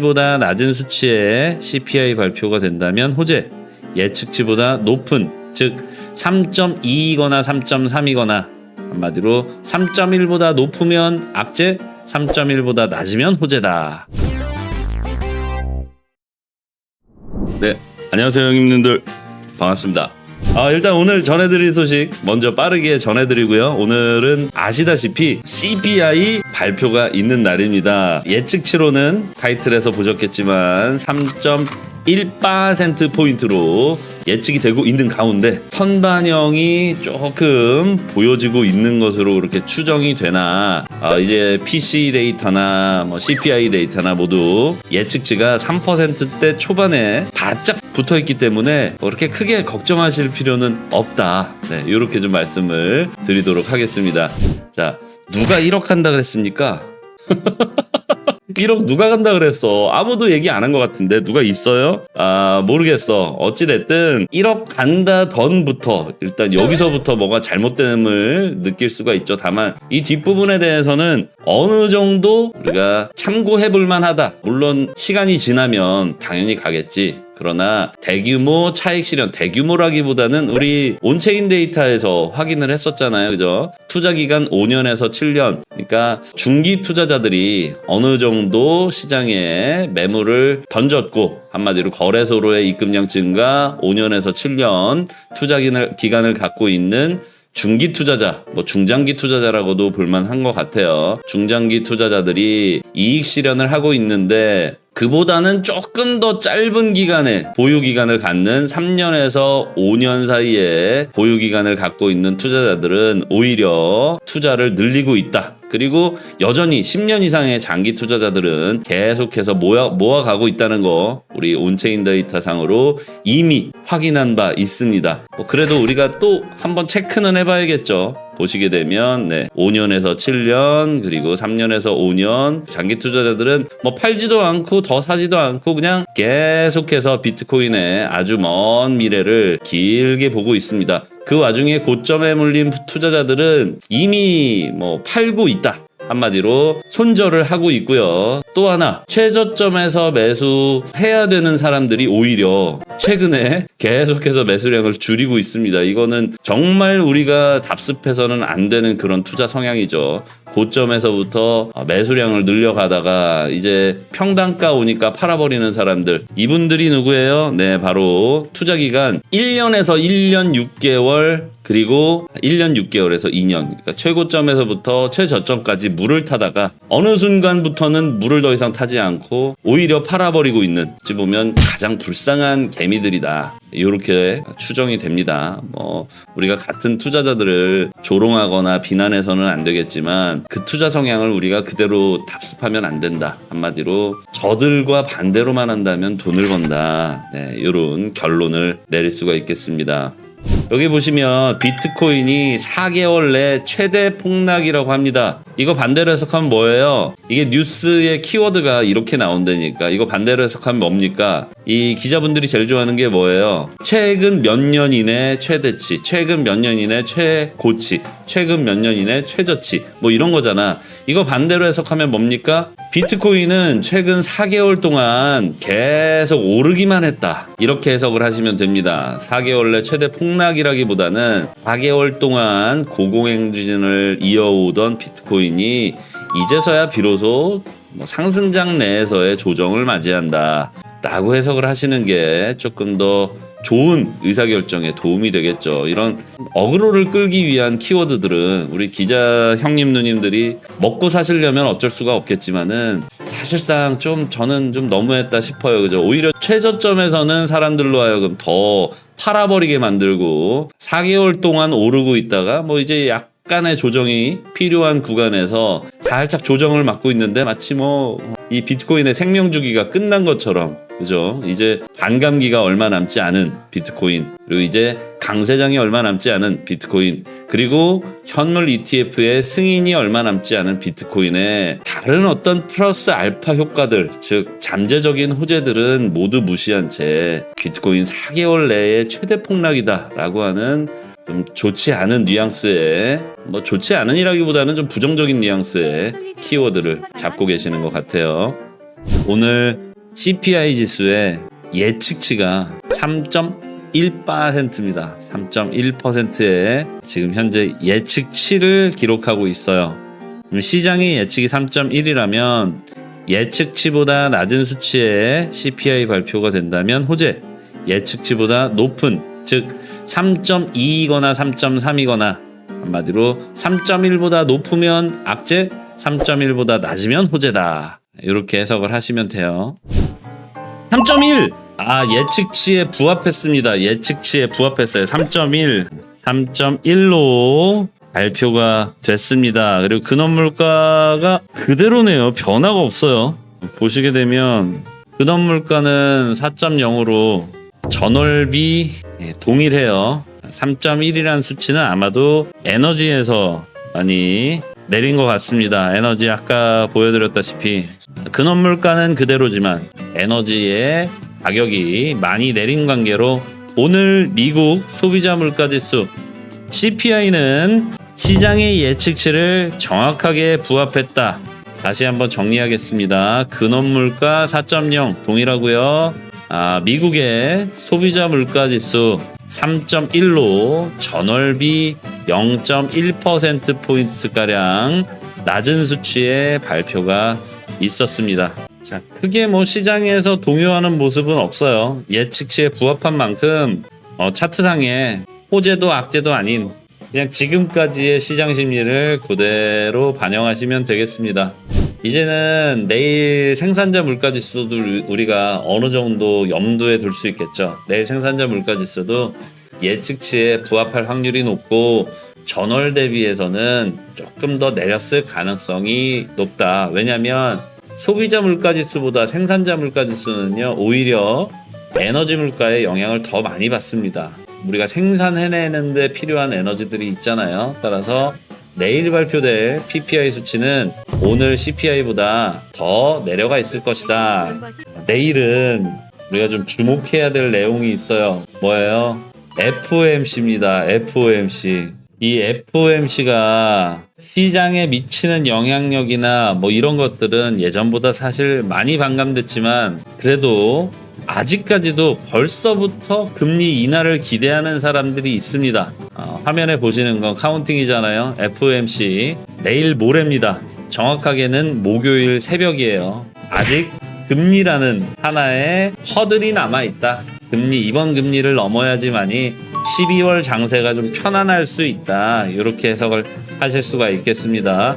보다 낮은 수치의 CPI 발표가 된다면 호재, 예측치보다 높은, 즉 3.2이거나 3.3이거나 한마디로 3.1보다 높으면 악재, 3.1보다 낮으면 호재다. 네, 안녕하세요 형님들, 반갑습니다. 일단 오늘 전해드릴 소식 먼저 빠르게 전해드리고요. 오늘은 아시다시피 CPI 발표가 있는 날입니다. 예측치로는 타이틀에서 보셨겠지만 3.1%포인트로 예측이 되고 있는 가운데 선반영이 조금 보여지고 있는 것으로 그렇게 추정이 되나, 이제 PC 데이터나 뭐 CPI 데이터나 모두 예측치가 3%대 초반에 바짝 붙어있기 때문에 그렇게 크게 걱정하실 필요는 없다. 네, 이렇게 좀 말씀을 드리도록 하겠습니다. 자, 누가 1억 한다 그랬습니까? 1억 누가 간다 그랬어? 아무도 얘기 안 한 것 같은데 누가 있어요? 모르겠어. 어찌됐든 1억 간다 던부터 일단 여기서부터 뭐가 잘못됨을 느낄 수가 있죠. 다만 이 뒷부분에 대해서는 어느 정도 우리가 참고해 볼 만하다. 물론 시간이 지나면 당연히 가겠지. 그러나 대규모 차익 실현, 대규모라기보다는 우리 온체인 데이터에서 확인을 했었잖아요. 그죠? 투자 기간 5년에서 7년. 그러니까 중기 투자자들이 어느 정도 시장에 매물을 던졌고, 한마디로 거래소로의 입금량 증가 5년에서 7년 투자 기간을 갖고 있는 중기 투자자, 뭐 중장기 투자자라고도 볼만한 것 같아요. 중장기 투자자들이 이익 실현을 하고 있는데 그보다는 조금 더 짧은 기간에 보유기간을 갖는 3년에서 5년 사이에 보유기간을 갖고 있는 투자자들은 오히려 투자를 늘리고 있다. 그리고 여전히 10년 이상의 장기 투자자들은 계속해서 모아가고 있다는 거 우리 온체인 데이터 상으로 이미 확인한 바 있습니다. 그래도 우리가 또 한번 체크는 해봐야겠죠. 보시게 되면 5년에서 7년 그리고 3년에서 5년 장기 투자자들은 뭐 팔지도 않고 더 사지도 않고 그냥 계속해서 비트코인의 아주 먼 미래를 길게 보고 있습니다. 그 와중에 고점에 물린 투자자들은 이미 뭐 팔고 있다. 한마디로 손절을 하고 있고요. 또 하나, 최저점에서 매수해야 되는 사람들이 오히려 최근에 계속해서 매수량을 줄이고 있습니다. 이거는 정말 우리가 답습해서는 안 되는 그런 투자 성향이죠. 고점에서부터 매수량을 늘려가다가 이제 평단가 오니까 팔아버리는 사람들, 이분들이 누구예요? 네, 바로 투자기간 1년에서 1년 6개월 그리고 1년 6개월에서 2년, 그러니까 최고점에서부터 최저점까지 물을 타다가 어느 순간부터는 물을 더 이상 타지 않고 오히려 팔아버리고 있는, 어찌 보면 가장 불쌍한 개미들이다. 이렇게 추정이 됩니다. 뭐 우리가 같은 투자자들을 조롱하거나 비난해서는 안 되겠지만 그 투자 성향을 우리가 그대로 답습하면 안 된다. 한마디로 저들과 반대로만 한다면 돈을 번다. 네, 이런 결론을 내릴 수가 있겠습니다. 여기 보시면 비트코인이 4개월 내 최대 폭락이라고 합니다. 이거 반대로 해석하면 뭐예요? 이게 뉴스의 키워드가 이렇게 나온다니까. 이거 반대로 해석하면 뭡니까? 이 기자분들이 제일 좋아하는 게 뭐예요? 최근 몇 년 이내 최대치, 최근 몇 년 이내 최고치, 최근 몇 년 이내 최저치, 뭐 이런 거잖아. 이거 반대로 해석하면 뭡니까? 비트코인은 최근 4개월 동안 계속 오르기만 했다. 이렇게 해석을 하시면 됩니다. 4개월 내 최대 폭락이라기보다는 4개월 동안 고공행진을 이어오던 비트코인이 이제서야 비로소 상승장 내에서의 조정을 맞이한다 라고 해석을 하시는 게 조금 더 좋은 의사결정에 도움이 되겠죠. 이런 어그로를 끌기 위한 키워드들은 우리 기자 형님 누님들이 먹고 사시려면 어쩔 수가 없겠지만은 사실상 저는 좀 너무했다 싶어요. 그죠? 오히려 최저점에서는 사람들로 하여금 더 팔아버리게 만들고 4개월 동안 오르고 있다가 뭐 이제 약간의 조정이 필요한 구간에서 살짝 조정을 맞고 있는데 마치 뭐 이 비트코인의 생명주기가 끝난 것처럼, 그죠? 이제 반감기가 얼마 남지 않은 비트코인, 그리고 이제 강세장이 얼마 남지 않은 비트코인, 그리고 현물 ETF의 승인이 얼마 남지 않은 비트코인의 다른 어떤 플러스 알파 효과들, 즉 잠재적인 호재들은 모두 무시한 채 비트코인 4개월 내에 최대 폭락이다 라고 하는 좀 좋지 않은 뉘앙스의, 뭐 좋지 않은이라기보다는 좀 부정적인 뉘앙스의 키워드를 잡고 계시는 것 같아요. 오늘 CPI 지수의 예측치가 3.1%입니다. 3.1%의 지금 현재 예측치를 기록하고 있어요. 시장의 예측이 3.1이라면 예측치보다 낮은 수치의 CPI 발표가 된다면 호재, 예측치보다 높은, 즉 3.2이거나 3.3이거나 한마디로 3.1보다 높으면 악재, 3.1보다 낮으면 호재다. 이렇게 해석을 하시면 돼요. 3.1! 예측치에 부합했습니다. 예측치에 부합했어요. 3.1, 3.1로 발표가 됐습니다. 그리고 근원물가가 그대로네요. 변화가 없어요. 보시게 되면 근원물가는 4.0으로 전월비 동일해요. 3.1이라는 수치는 아마도 에너지에서 많이 내린 것 같습니다. 에너지 아까 보여드렸다시피 근원물가는 그대로지만 에너지의 가격이 많이 내린 관계로 오늘 미국 소비자 물가지수 CPI는 시장의 예측치를 정확하게 부합했다. 다시 한번 정리하겠습니다. 근원물가 4.0 동일하고요. 미국의 소비자 물가지수 3.1로 전월비 0.1%포인트가량 낮은 수치의 발표가 있었습니다. 자, 크게 시장에서 동요하는 모습은 없어요. 예측치에 부합한 만큼 차트상에 호재도 악재도 아닌 그냥 지금까지의 시장 심리를 그대로 반영하시면 되겠습니다. 이제는 내일 생산자 물가지수도 우리가 어느 정도 염두에 둘 수 있겠죠. 내일 생산자 물가지수도 예측치에 부합할 확률이 높고 전월 대비해서는 조금 더 내렸을 가능성이 높다. 왜냐하면 소비자 물가지수보다 생산자 물가지수는요 오히려 에너지 물가의 영향을 더 많이 받습니다. 우리가 생산해내는데 필요한 에너지들이 있잖아요. 따라서 내일 발표될 PPI 수치는 오늘 CPI보다 더 내려가 있을 것이다. 내일은 우리가 좀 주목해야 될 내용이 있어요. 뭐예요? FOMC입니다. FOMC. 이 FOMC가 시장에 미치는 영향력이나 이런 것들은 예전보다 사실 많이 반감됐지만 그래도 아직까지도 벌써부터 금리 인하를 기대하는 사람들이 있습니다. 화면에 보시는 건 카운팅이잖아요. FOMC 내일 모레입니다. 정확하게는 목요일 새벽이에요. 아직 금리라는 하나의 허들이 남아있다. 이번 금리를 넘어야지만이 12월 장세가 좀 편안할 수 있다. 이렇게 해석을 하실 수가 있겠습니다.